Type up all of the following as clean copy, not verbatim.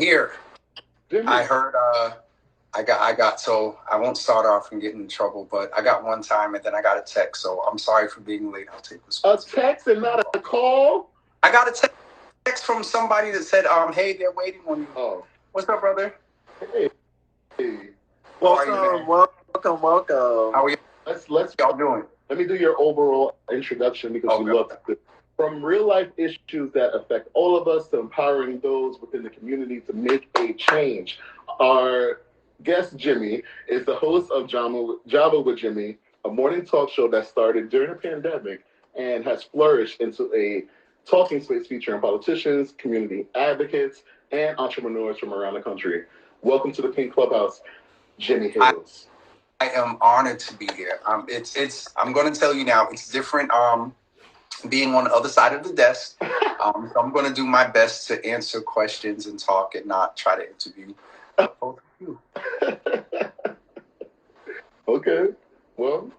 here. Jimmy. I heard. So I won't start off and get in trouble, but I got one time and then I got a text. So I'm sorry for being late. I'll take this. A text and not a call? I got a text from somebody that said, "Hey, they're waiting on you." Oh, what's up, brother? Hey. Welcome. How are you? Let's y'all doing? Let me do your overall introduction because we love it. From real life issues that affect all of us to empowering those within the community to make a change. Our guest, Jimmy, is the host of Java with Jimmy, a morning talk show that started during the pandemic and has flourished into a talking space featuring politicians, community advocates, and entrepreneurs from around the country. Welcome to the Pink Clubhouse, Jimmy Hales. I am honored to be here. I'm going to tell you now, it's different being on the other side of the desk. So I'm going to do my best to answer questions and talk and not try to interview both of you. Okay. Well,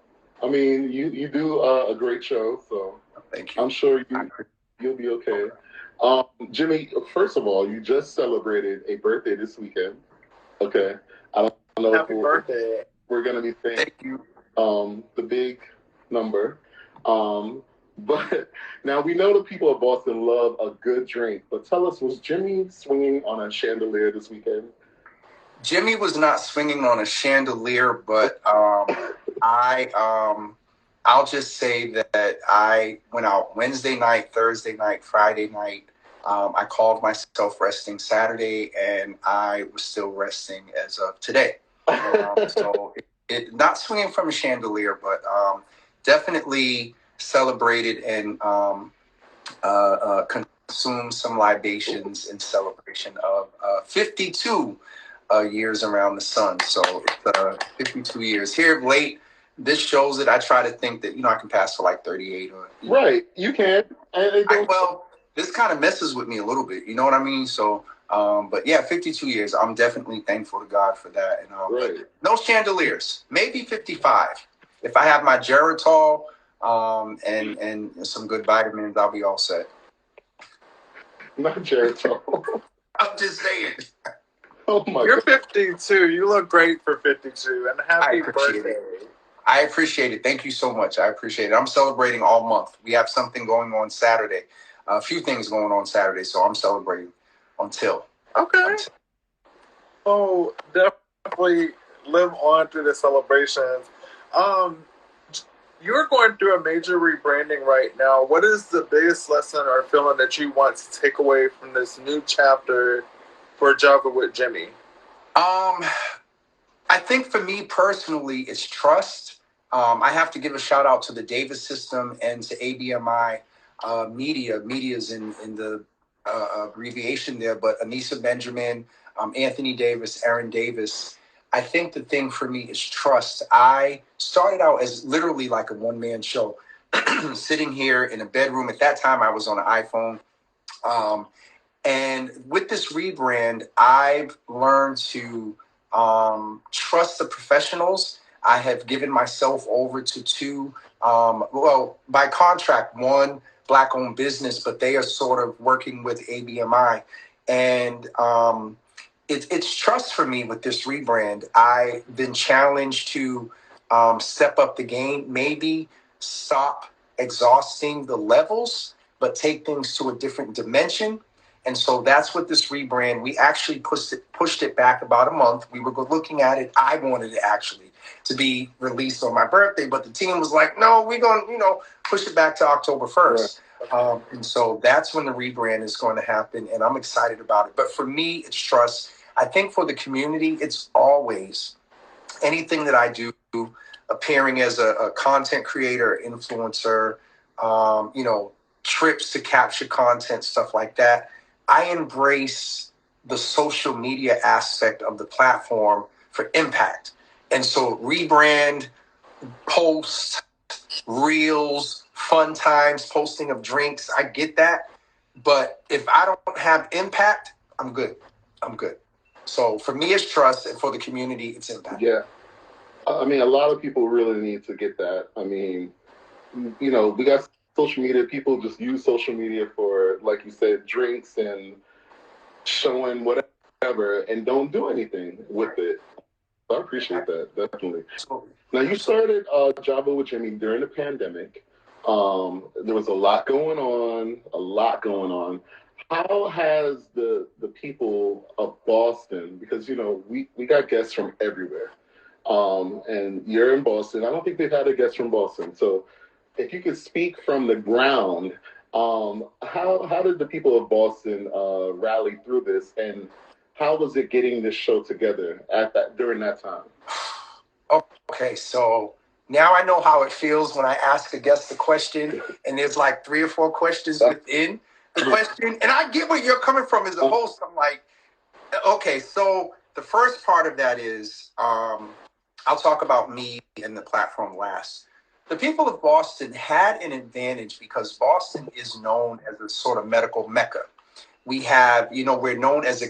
I mean, you do a great show, so thank you. I'm sure you'll be okay. Jimmy, first of all, you just celebrated a birthday this weekend. Okay. I don't know Happy birthday. We're going to be saying thank you. The big number. But now we know the people of Boston love a good drink. But tell us, was Jimmy swinging on a chandelier this weekend? Jimmy was not swinging on a chandelier, but I'll just say that I went out Wednesday night, Thursday night, Friday night. I called myself resting Saturday, and I was still resting as of today. So it not swinging from a chandelier, but definitely celebrated and consumed some libations in celebration of 52 years around the sun. So it's 52 years here late. This shows that I try to think that I can pass for like 38 or right. You can. Well, this kind of messes with me a little bit. You know what I mean? So. But yeah, 52 years. I'm definitely thankful to God for that. And right. No chandeliers. Maybe 55. If I have my Geritol and some good vitamins, I'll be all set. Not Geritol. I'm just saying. Oh my You're God. 52. You look great for 52. And happy birthday. I appreciate it. Thank you so much. I appreciate it. I'm celebrating all month. We have something going on Saturday. A few things going on Saturday, so I'm celebrating. Until. Oh, definitely live on through the celebrations. You're going through a major rebranding right now. What is the biggest lesson or feeling that you want to take away from this new chapter for Java with Jimmy? I think for me personally, it's trust. I have to give a shout out to the Davis system and to ABMI media. Media's in the abbreviation there, but Anissa Benjamin, Anthony Davis, Aaron Davis. I think the thing for me is trust. I started out as literally like a one-man show, sitting here in a bedroom. At that time, I was on an iPhone. And with this rebrand, I've learned to trust the professionals. I have given myself over to two, by contract, one Black-owned business, but they are sort of working with ABMI. And it's trust for me with this rebrand. I've been challenged to step up the game, maybe stop exhausting the levels, but take things to a different dimension. And so that's what this rebrand, we actually pushed it back about a month. We were looking at it. I wanted it actually to be released on my birthday, but the team was like, no, we're going to, push it back to October 1st. Right. And so that's when the rebrand is going to happen. And I'm excited about it. But for me, it's trust. I think for the community, it's always anything that I do, appearing as a content creator, influencer, trips to capture content, stuff like that. I embrace the social media aspect of the platform for impact. And so rebrand, posts, reels, fun times, posting of drinks, I get that. But if I don't have impact, I'm good. So for me, it's trust, and for the community, it's impact. Yeah. I mean, a lot of people really need to get that. I mean, we got social media. People just use social media for, like you said, drinks and showing whatever whatever and don't do anything with it. I appreciate that, definitely. Absolutely. Now, you started Java with Jimmy during the pandemic. There was a lot going on. How has the people of Boston, because, we got guests from everywhere, and you're in Boston. I don't think they've had a guest from Boston. So if you could speak from the ground, how did the people of Boston rally through this, and how was it getting this show together during that time? Okay, so now I know how it feels when I ask a guest a question and there's like 3 or 4 questions within the question. And I get where you're coming from as a host. I'm like, okay, so the first part of that is I'll talk about me and the platform last. The people of Boston had an advantage because Boston is known as a sort of medical mecca. We have, we're known as a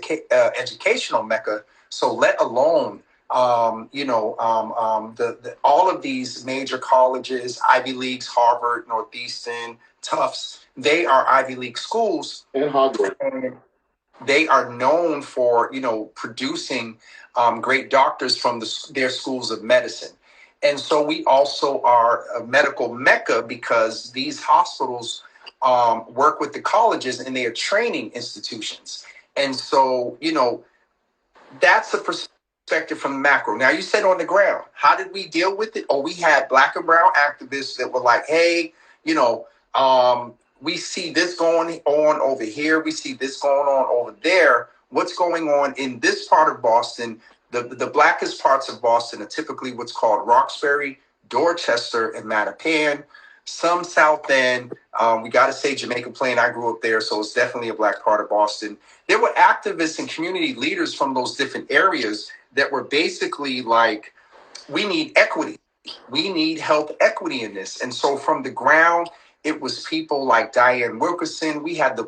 educational mecca. So let alone, all of these major colleges, Ivy Leagues, Harvard, Northeastern, Tufts, they are Ivy League schools. And Harvard. And they are known for, producing great doctors from their schools of medicine. And so we also are a medical mecca because these hospitals work with the colleges and they are training institutions. And so, that's the perspective from the macro. Now, you said on the ground, how did we deal with it? Oh, we had Black and brown activists that were like, hey, we see this going on over here. We see this going on over there. What's going on in this part of Boston? The blackest parts of Boston are typically what's called Roxbury, Dorchester, and Mattapan. Some South End. We got to say Jamaica Plain. I grew up there, so it's definitely a black part of Boston. There were activists and community leaders from those different areas that were basically like, we need equity. We need health equity in this. And so from the ground, it was people like Diane Wilkerson. We had the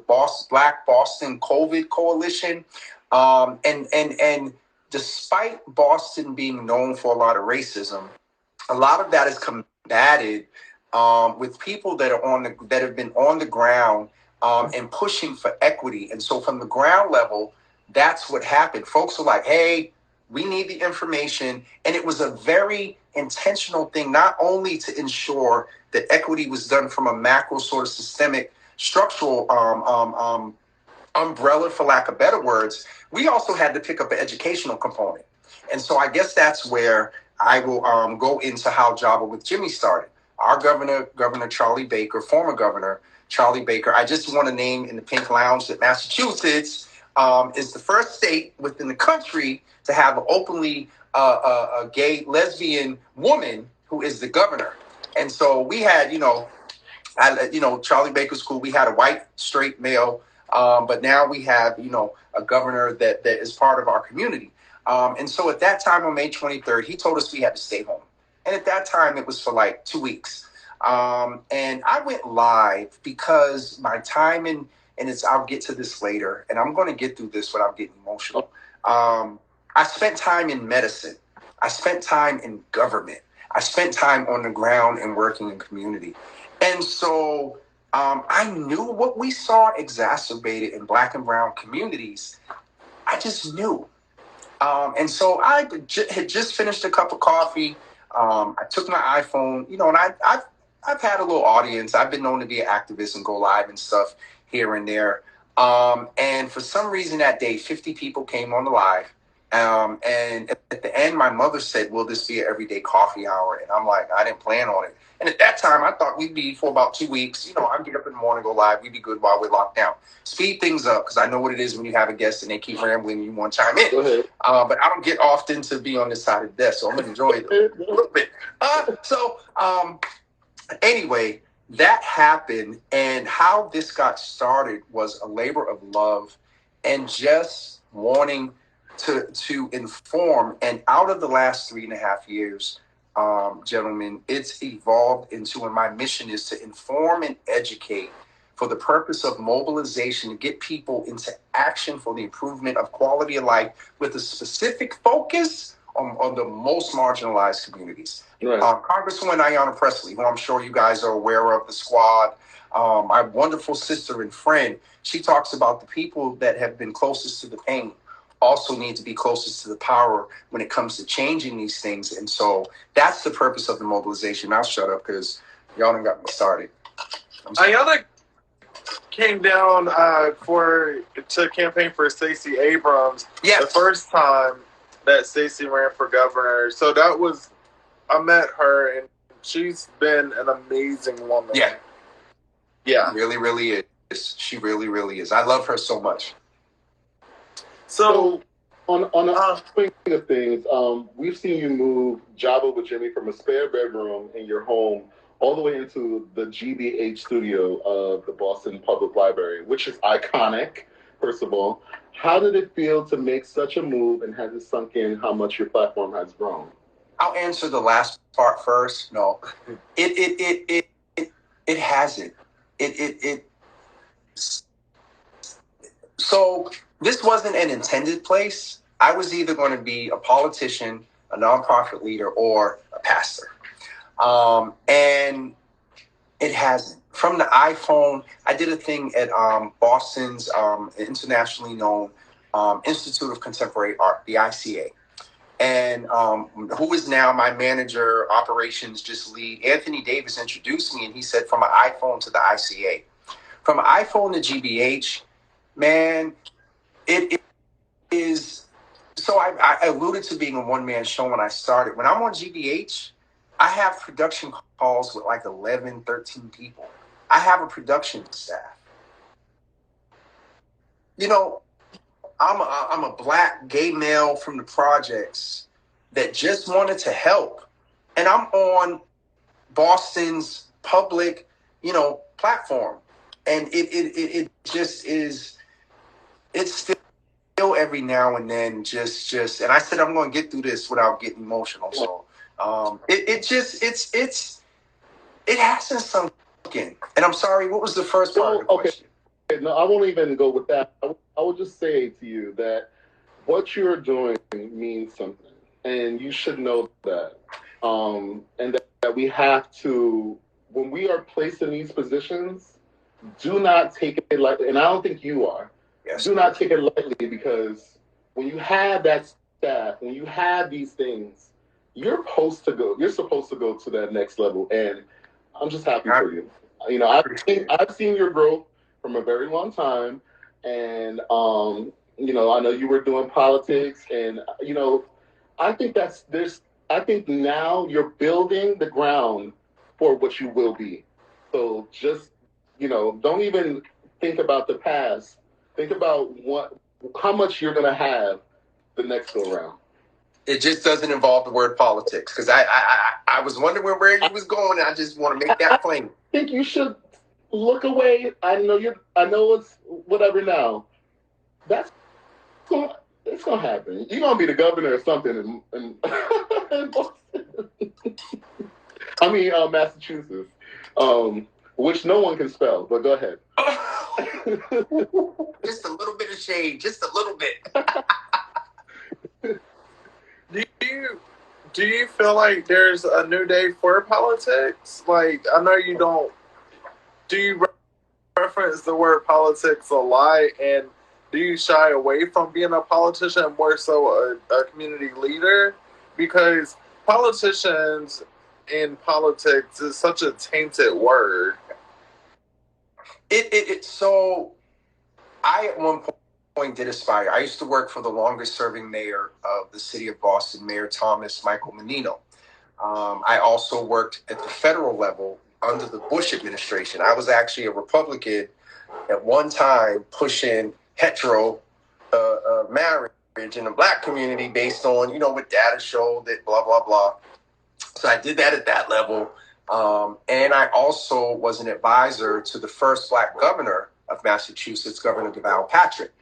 Black Boston COVID Coalition. And despite Boston being known for a lot of racism, a lot of that is combated with people that have been on the ground and pushing for equity. And so from the ground level, that's what happened. Folks were like, hey, we need the information. And it was a very intentional thing, not only to ensure that equity was done from a macro sort of systemic structural umbrella, for lack of better words, we also had to pick up an educational component. And so I guess that's where I will go into how Java with Jimmy started. Our Governor Charlie Baker, former Governor Charlie Baker, I just want to name in the Pink Lounge that Massachusetts is the first state within the country to have an openly a gay lesbian woman who is the governor. And so we had, Charlie Baker's school, we had a white straight male, but now we have, a governor that is part of our community. And so at that time on May 23rd, he told us we had to stay home. And at that time, it was for like 2 weeks. And I went live because my time I'll get to this later, and I'm going to get through this without getting emotional. I spent time in medicine. I spent time in government. I spent time on the ground and working in community. And so I knew what we saw exacerbated in Black and brown communities. I just knew. And so I had just finished a cup of coffee. I took my iPhone, and I've had a little audience. I've been known to be an activist and go live and stuff here and there. And for some reason that day, 50 people came on the live. And at the end, my mother said, will this be an everyday coffee hour? And I'm like, I didn't plan on it. And at that time, I thought we'd be for about 2 weeks. I'd get up in the morning, go live. We'd be good while we're locked down. Speed things up, because I know what it is when you have a guest and they keep rambling and you want to chime in. Go ahead. But I don't get often to be on this side of the desk, so I'm going to enjoy it a little bit. Anyway, that happened. And how this got started was a labor of love and just wanting to inform. And out of the last 3.5 years, gentlemen, it's evolved into, and my mission is to inform and educate for the purpose of mobilization to get people into action for the improvement of quality of life with a specific focus on the most marginalized communities. Right. Congresswoman Ayanna Pressley, who I'm sure you guys are aware of, the squad, my wonderful sister and friend, she talks about the people that have been closest to the pain. also need to be closest to the power when it comes to changing these things. And so that's the purpose of the mobilization. I'll shut up because y'all done got me started. Ayana came down to campaign for Stacey Abrams. Yes. The first time that Stacey ran for governor. So I met her, and she's been an amazing woman. Yeah. Yeah. Really, really is. She really, really is. I love her so much. So on a swing of things, we've seen you move Java with Jimmy from a spare bedroom in your home all the way into the GBH studio of the Boston Public Library, which is iconic, first of all. How did it feel to make such a move, and has it sunk in how much your platform has grown? I'll answer the last part first. No, it hasn't. So this wasn't an intended place. I was either going to be a politician, a nonprofit leader, or a pastor. And it hasn't. From the iPhone, I did a thing at Boston's internationally known Institute of Contemporary Art, the ICA. And who is now my manager, operations just lead, Anthony Davis, introduced me, and he said from an iPhone to the ICA. From an iPhone to GBH, man, it is. So I alluded to being a one-man show when I started. When I'm on GBH, I have production calls with like 11, 13 people. I have a production staff. You know, I'm a black gay male from the projects that just wanted to help. And I'm on Boston's public, platform. And it just is, it's still every now and then just, and I said, I'm going to get through this without getting emotional. So it hasn't sunk in. And I'm sorry, what was the first part of the question? No, I won't even go with that. I will just say to you that what you're doing means something, and you should know that. And that we have to, when we are placed in these positions, do not take it lightly. And I don't think you are. Yes. Do not take it lightly, because when you have that staff, when you have these things, you're supposed to go to that next level. And I'm just happy for you. I've seen your growth from a very long time, and I know you were doing politics, and I think I think now you're building the ground for what you will be. So just don't even think about the past. Think about how much you're gonna have the next go round. It just doesn't involve the word politics, because I was wondering where you was going, and I just want to make that plain. I think you should look away. I know it's whatever now. It's gonna happen. You're gonna be the governor or something in Boston. I mean, Massachusetts, which no one can spell. But go ahead. Just a little bit of shade, just a little bit. Do you feel like there's a new day for politics? Like, I know you don't. Do you reference the word politics a lot, and do you shy away from being a politician and more so a community leader? Because politicians in politics is such a tainted word. So I at one point did aspire. I used to work for the longest serving mayor of the city of Boston, Mayor Thomas Michael Menino. I also worked at the federal level under the Bush administration. I was actually a Republican at one time pushing hetero marriage in the black community based on, what data showed that blah, blah, blah. So I did that at that level. And I also was an advisor to the first black governor of Massachusetts, Governor Deval Patrick.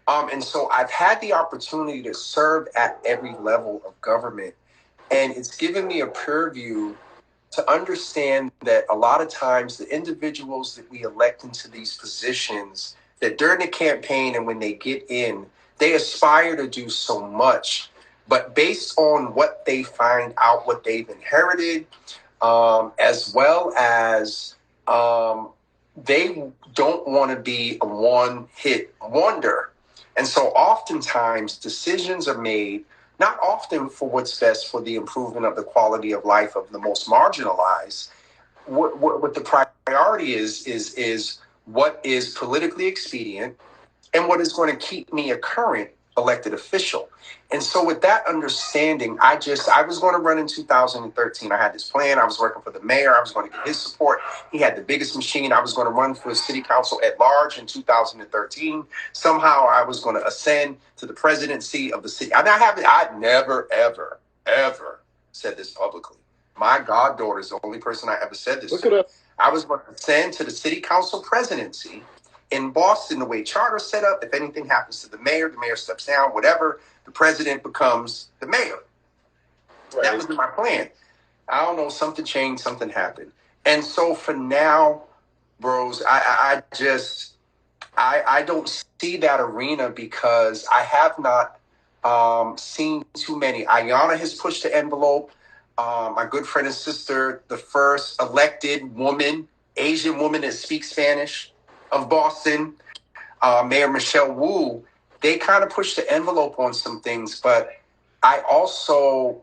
And so I've had the opportunity to serve at every level of government. And it's given me a purview to understand that a lot of times the individuals that we elect into these positions, that during the campaign and when they get in, they aspire to do so much. But based on what they find out, what they've inherited, as well as they don't want to be a one-hit wonder. And so oftentimes decisions are made, not often for what's best for the improvement of the quality of life of the most marginalized. What the priority is what is politically expedient and what is going to keep me a current elected official. And so with that understanding, I was going to run in 2013. I had this plan. I was working for the mayor. I was going to get his support. He had the biggest machine. I was going to run for city council at large in 2013. Somehow I was going to ascend to the presidency of the city. And I never, ever, ever said this publicly. My goddaughter is the only person I ever said this to. I was going to ascend to the city council presidency in Boston, the way charter set up. If anything happens to the mayor steps down, whatever, the president becomes the mayor. Right. That was my plan. I don't know, something changed, something happened. And so for now, bros, I don't see that arena because I have not seen too many. Ayanna has pushed the envelope. My good friend and sister, the first elected woman, Asian woman that speaks Spanish of Boston, Mayor Michelle Wu, they kind of pushed the envelope on some things, but I also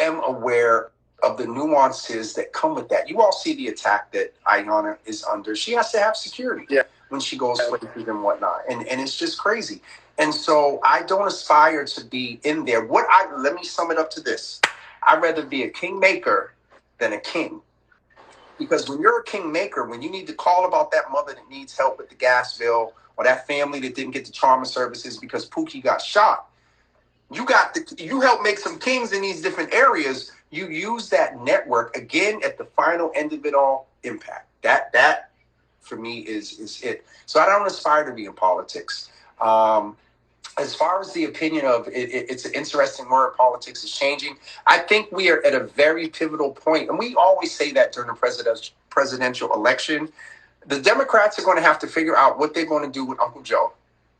am aware of the nuances that come with that. You all see the attack that Ayanna is under. She has to have security when she goes places and whatnot, and it's just crazy. And so I don't aspire to be in there. Let me sum it up to this. I'd rather be a kingmaker than a king. Because when you're a kingmaker, when you need to call about that mother that needs help with the gas bill or that family that didn't get the trauma services because Pookie got shot, you help make some kings in these different areas. You use that network again at the final end of it all, impact. That for me is it. So I don't aspire to be in politics. As far as the opinion of it's an interesting word, politics is changing. I think we are at a very pivotal point, and we always say that during the presidential election. The Democrats are going to have to figure out what they're going to do with Uncle Joe,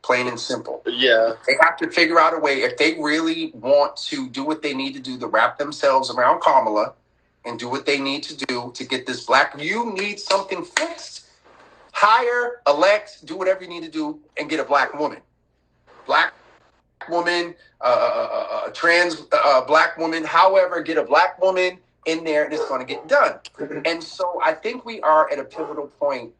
plain and simple. Yeah. They have to figure out a way, if they really want to do what they need to do to wrap themselves around Kamala and do what they need to do to get this black, you need something fixed. Hire, elect, do whatever you need to do and get a black woman. Black woman, trans black woman, however, get a black woman in there and it's going to get done. And so I think we are at a pivotal point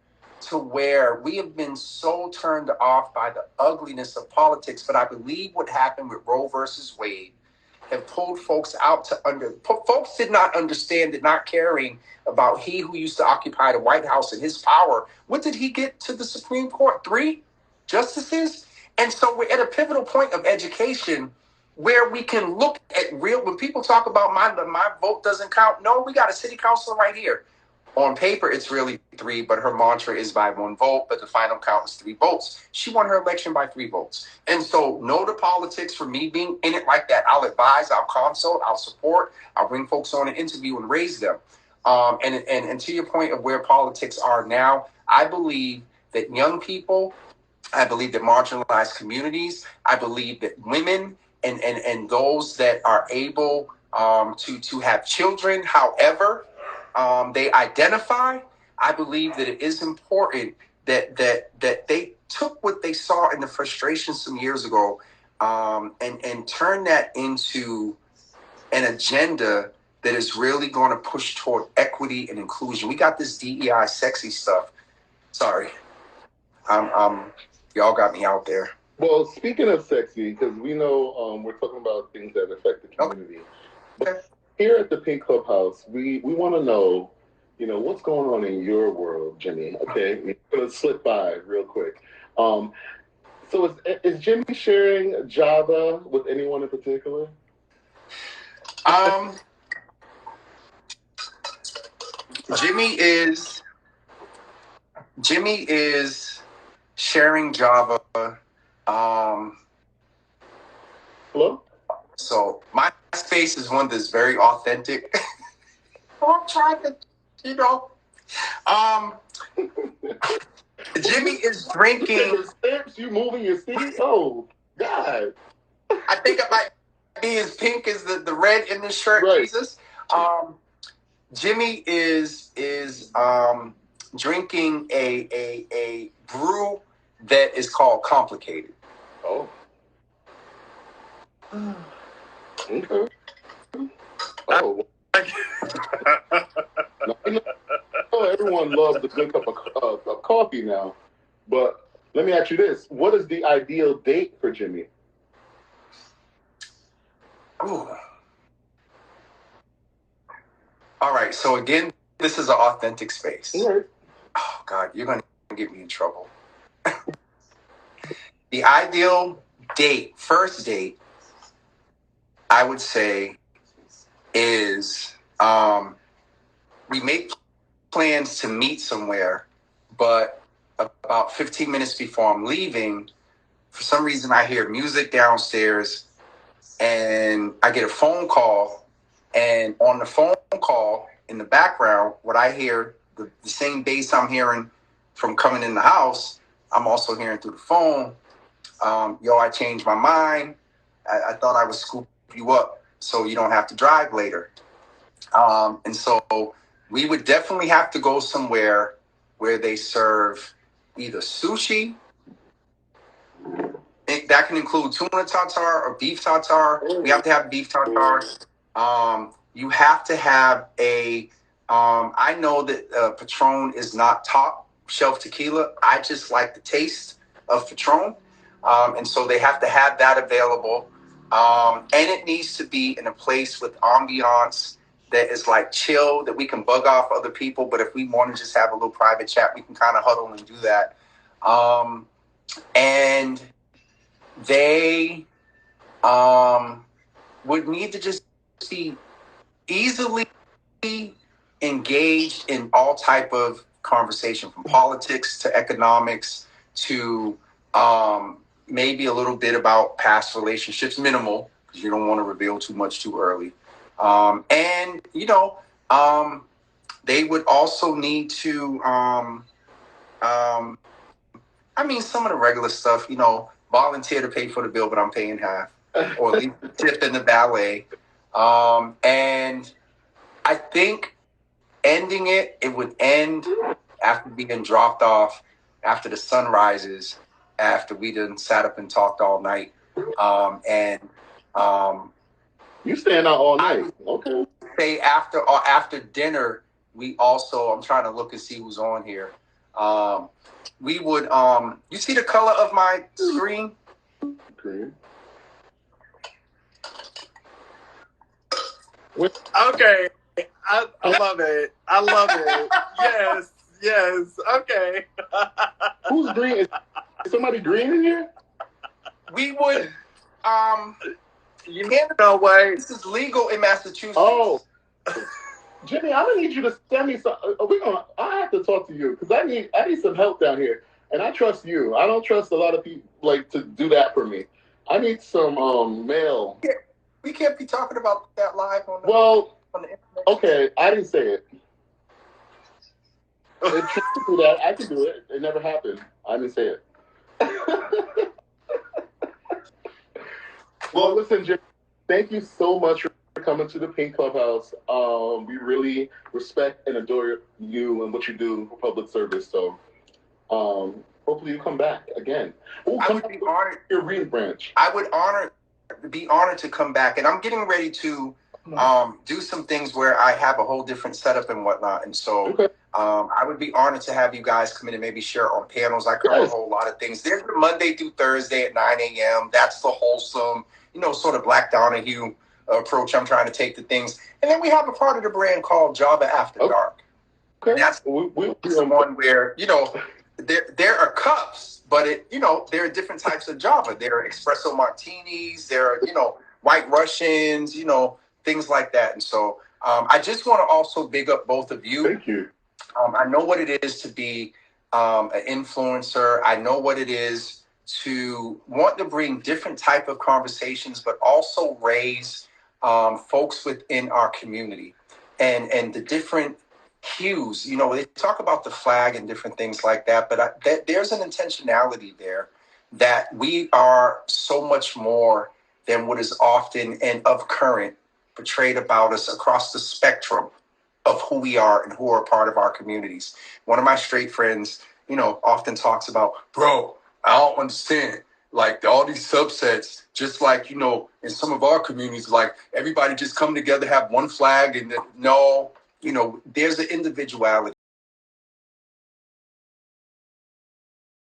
to where we have been so turned off by the ugliness of politics. But I believe what happened with Roe versus Wade have pulled folks out folks did not understand, did not caring about he who used to occupy the White House and his power. What did he get to the Supreme Court? 3 justices? And so we're at a pivotal point of education where we can look at when people talk about my vote doesn't count. No, we got a city councilor right here. On paper, it's really 3, but her mantra is by 1 vote, but the final count is 3 votes. She won her election by 3 votes. And so no to politics for me being in it like that. I'll advise, I'll consult, I'll support, I'll bring folks on an interview and raise them. And to your point of where politics are now, I believe that young people, I believe that marginalized communities, I believe that women and those that are able to have children, however they identify, I believe that it is important that they took what they saw in the frustration some years ago and turned that into an agenda that is really going to push toward equity and inclusion. We got this DEI sexy stuff. Sorry. Y'all got me out there. Well, speaking of sexy, because we know we're talking about things that affect the community. Okay. But here at the Pink Clubhouse, we want to know, what's going on in your world, Jimmy. Okay, we're going to slip by real quick. So is Jimmy sharing Java with anyone in particular? Jimmy is sharing Java. Hello? So my space is one that's very authentic. I'm trying to, Jimmy is drinking. Stamps, you moving your seat? Oh, God. I think I might be as pink as the red in this shirt, right. Jesus. Jimmy is drinking a brew that is called Complicated. Oh. Okay. Oh. Now, I know everyone loves a good cup of coffee now, but let me ask you this: what is the ideal date for Jimmy? Ooh. All right. So again, this is an authentic space. Right. Oh God, you're gonna get me in trouble. The ideal date, first date, I would say, is we make plans to meet somewhere, but about 15 minutes before I'm leaving, for some reason I hear music downstairs and I get a phone call, and on the phone call in the background, what I hear, the same bass I'm hearing from coming in the house, I'm also hearing through the phone. Yo, I changed my mind. I thought I would scoop you up so you don't have to drive later. And so we would definitely have to go somewhere where they serve either sushi. That can include tuna tartare or beef tartare. We have to have beef tartare. You have to have a. I know that Patron is not top shelf tequila. I just like the taste of Patron, and so they have to have that available. And it needs to be in a place with ambiance that is like chill, that we can bug off other people. But if we want to just have a little private chat, we can kind of huddle and do that. And they would need to just be easily engaged in all type of conversation, from politics to economics to maybe a little bit about past relationships, minimal, because you don't want to reveal too much too early. And they would also need to some of the regular stuff, volunteer to pay for the bill, but I'm paying half, or leave the tip in the ballet. And I think it would end after being dropped off, after the sun rises, after we done sat up and talked all night. You staying out all night? Okay. Say after dinner, we also, I'm trying to look and see who's on here. We would, you see the color of my screen? Okay. Okay. I love it. I love it. Yes. Okay. Who's green? Is somebody green in here? We would, you know way. This is legal in Massachusetts. Oh. Jimmy, I'm gonna need you to send me some. I have to talk to you because I need some help down here, and I trust you. I don't trust a lot of people to do that for me. I need some mail. We can't be talking about that live on the internet. Okay, I didn't say it. It's true that I can do it. It never happened. I didn't say it. Well, listen, Jimmy, thank you so much for coming to the Pink Clubhouse. We really respect and adore you and what you do for public service. So hopefully you come back again. I would be honored. Your Reed branch. I would be honored to come back. And I'm getting ready to do some things where I have a whole different setup and whatnot. And so I would be honored to have you guys come in and maybe share on panels. I cover a whole lot of things. There's the Monday through Thursday at 9 a.m. That's the wholesome, sort of Black Donahue approach I'm trying to take to things. And then we have a part of the brand called Java After Dark. Okay. And that's one where, there are cups, but there are different types of Java. There are espresso martinis, there are, white Russians, things like that. And so I just want to also big up both of you. Thank you. I know what it is to be an influencer. I know what it is to want to bring different type of conversations, but also raise folks within our community and the different hues. They talk about the flag and different things like that, but there's an intentionality there that we are so much more than what is often and of current portrayed about us across the spectrum of who we are and who are part of our communities. One of my straight friends, often talks about, bro, I don't understand. like all these subsets, just like, you know, in some of our communities, like everybody just come together, have one flag, and no, you know, there's an individuality.